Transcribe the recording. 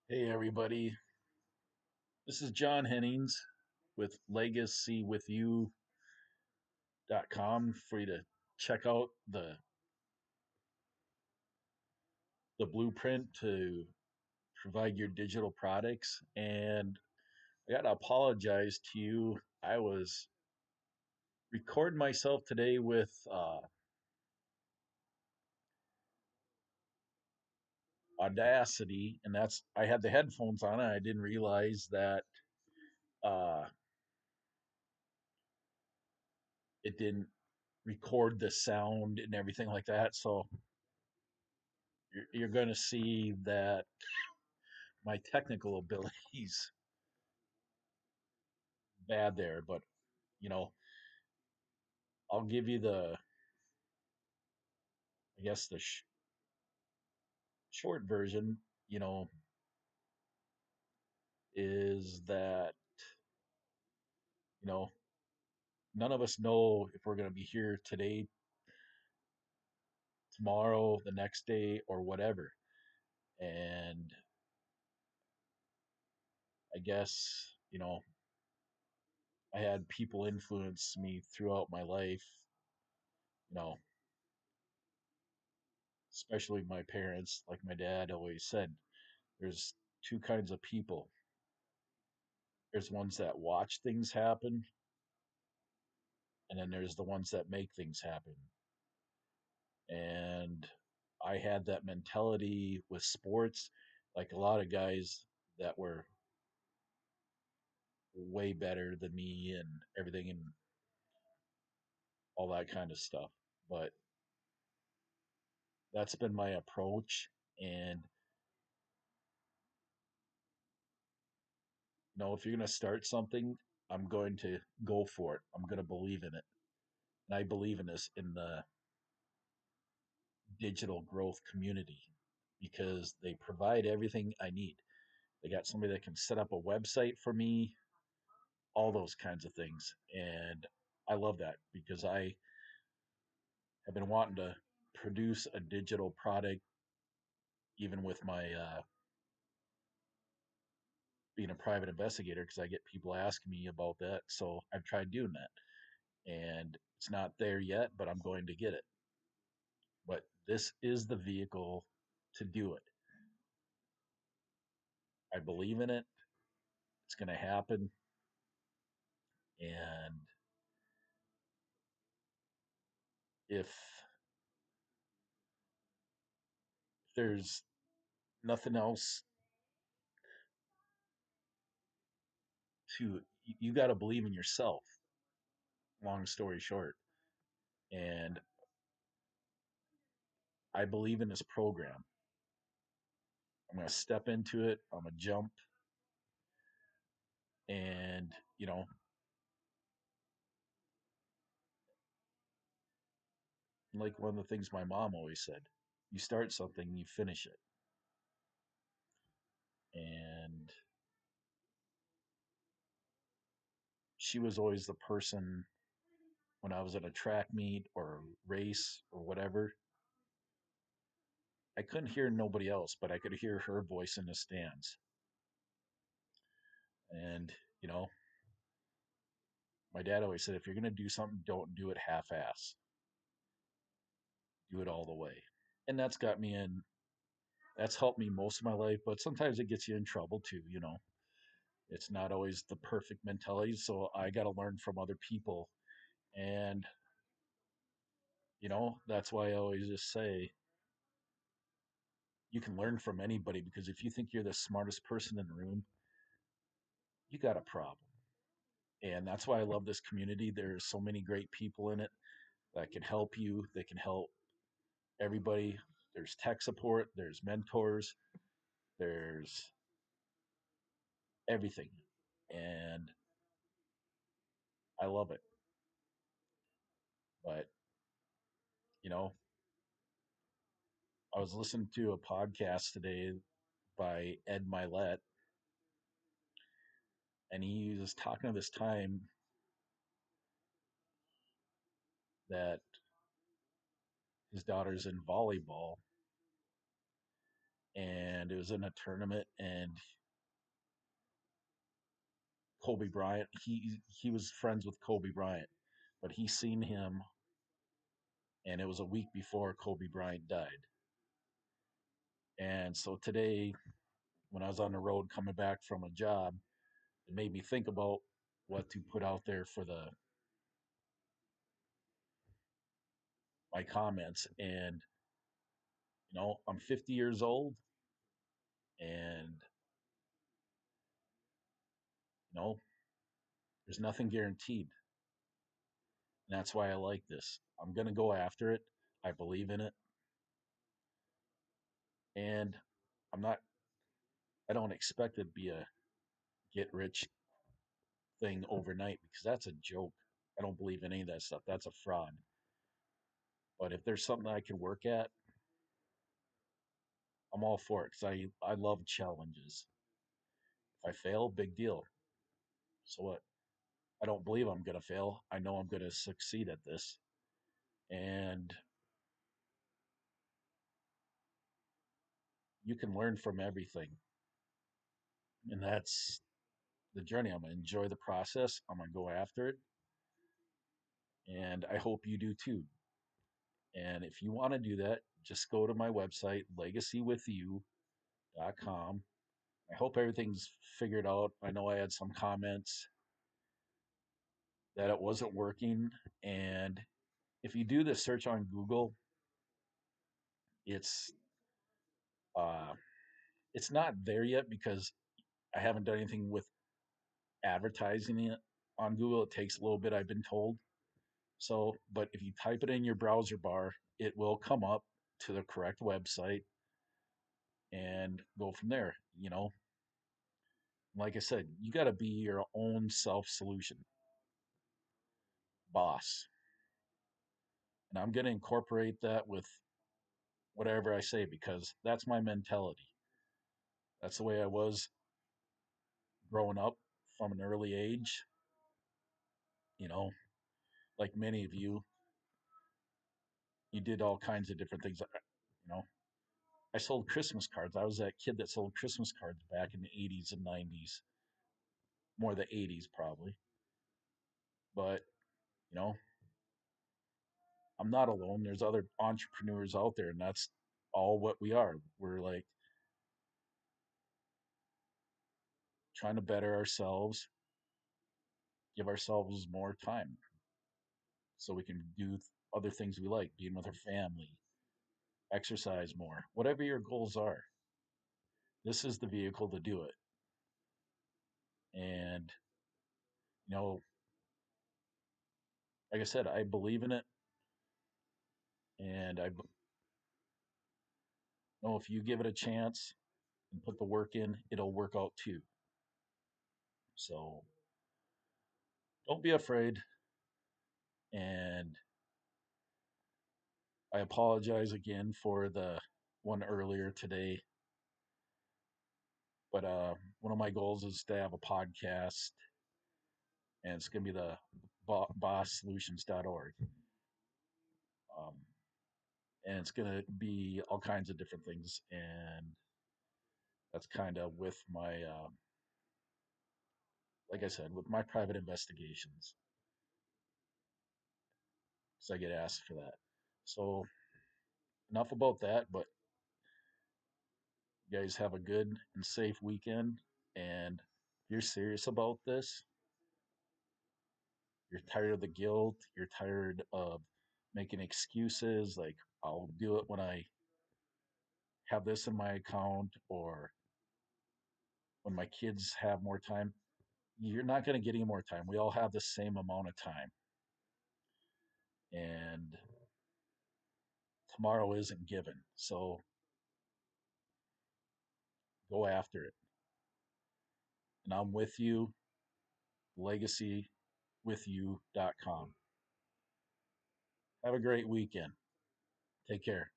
Hey everybody, this is John Hennings with LegacyWithYou.com for you to check out the blueprint to provide your digital products. And I gotta apologize to you. I was recording myself today with Audacity, and that's I had the headphones on and I didn't realize that uh, it didn't record the sound and everything like that. So you're going to see that my technical abilities bad there, but you know, I'll give you I guess short version, you know, is that, you know, none of us know if we're going to be here today, tomorrow, the next day, or whatever. And I guess, I had people influence me throughout my life, you know, especially my parents. Like my dad always said, there's two kinds of people. There's ones that watch things happen, and then there's the ones that make things happen. And I had that mentality with sports, like a lot of guys that were way better than me and everything and all that kind of stuff. But that's been my approach. And, if you're going to start something, I'm going to go for it. I'm going to believe in it. And I believe in this in the digital growth community because they provide everything I need. They got somebody that can set up a website for me, all those kinds of things. And I love that because I have been wanting to produce a digital product, even with my being a private investigator, because I get people asking me about that. So I've tried doing that, and it's not there yet, but I'm going to get it. But this is the vehicle to do it. I believe in it. It's going to happen, and if there's nothing else to, you got to believe in yourself. Long story short, and I believe in this program. I'm going to step into it. I'm going to jump. And, like one of the things my mom always said, you start something, you finish it. And she was always the person when I was at a track meet or race or whatever. I couldn't hear nobody else, but I could hear her voice in the stands. And, you know, my dad always said, if you're going to do something, don't do it half ass, do it all the way. And that's helped me most of my life, but sometimes it gets you in trouble too. It's not always the perfect mentality, so I got to learn from other people. And that's why I always just say you can learn from anybody, because if you think you're the smartest person in the room, you got a problem. And that's why I love this community. There's so many great people in it that can help you, that can help everybody. There's tech support, there's mentors, there's everything. And I love it. But, you know, I was listening to a podcast today by Ed Milet, and he was talking of this time that his daughter's in volleyball, and it was in a tournament, and Kobe Bryant, he was friends with Kobe Bryant, but he seen him, and it was a week before Kobe Bryant died. And so today, when I was on the road coming back from a job, it made me think about what to put out there for the my comments. And I'm 50 years old, and you know, there's nothing guaranteed. And that's why I like this. I'm gonna go after it. I believe in it, and I'm not. I don't expect it to be a get rich thing overnight because that's a joke. I don't believe in any of that stuff. That's a fraud. But if there's something I can work at, I'm all for it because I love challenges. If I fail, big deal. So what? I don't believe I'm going to fail. I know I'm going to succeed at this. And you can learn from everything. And that's the journey. I'm going to enjoy the process. I'm going to go after it. And I hope you do too. And if you want to do that, just go to my website, legacywithyou.com. I hope everything's figured out. I know I had some comments that it wasn't working. And if you do the search on Google, it's uh, it's not there yet because I haven't done anything with advertising it on Google. It takes a little bit, I've been told. So, but if you type it in your browser bar, it will come up to the correct website and go from there. Like I said, you got to be your own self solution boss. And I'm going to incorporate that with whatever I say because that's my mentality. That's the way I was growing up from an early age. You know, like many of you, you did all kinds of different things. You know, I sold Christmas cards. I was that kid that sold Christmas cards back in the 80s and 90s, more the 80s probably. But, you know, I'm not alone. There's other entrepreneurs out there, and that's all what we are. We're like trying to better ourselves, give ourselves more time so we can do other things we like, being with our family, exercise more, whatever your goals are. This is the vehicle to do it. And, you know, like I said, I believe in it. And I know if you give it a chance and put the work in, it'll work out too. So don't be afraid. And I apologize again for the one earlier today. But one of my goals is to have a podcast, and it's going to be the bosssolutions.org. Um, and it's going to be all kinds of different things. And that's kind of with my, like I said, with my private investigations, because I get asked for that. So enough about that, but you guys have a good and safe weekend. And if you're serious about this, you're tired of the guilt, you're tired of making excuses like, I'll do it when I have this in my account or when my kids have more time. You're not going to get any more time. We all have the same amount of time. And tomorrow isn't given. So go after it. And I'm with you, legacywithyou.com. Have a great weekend. Take care.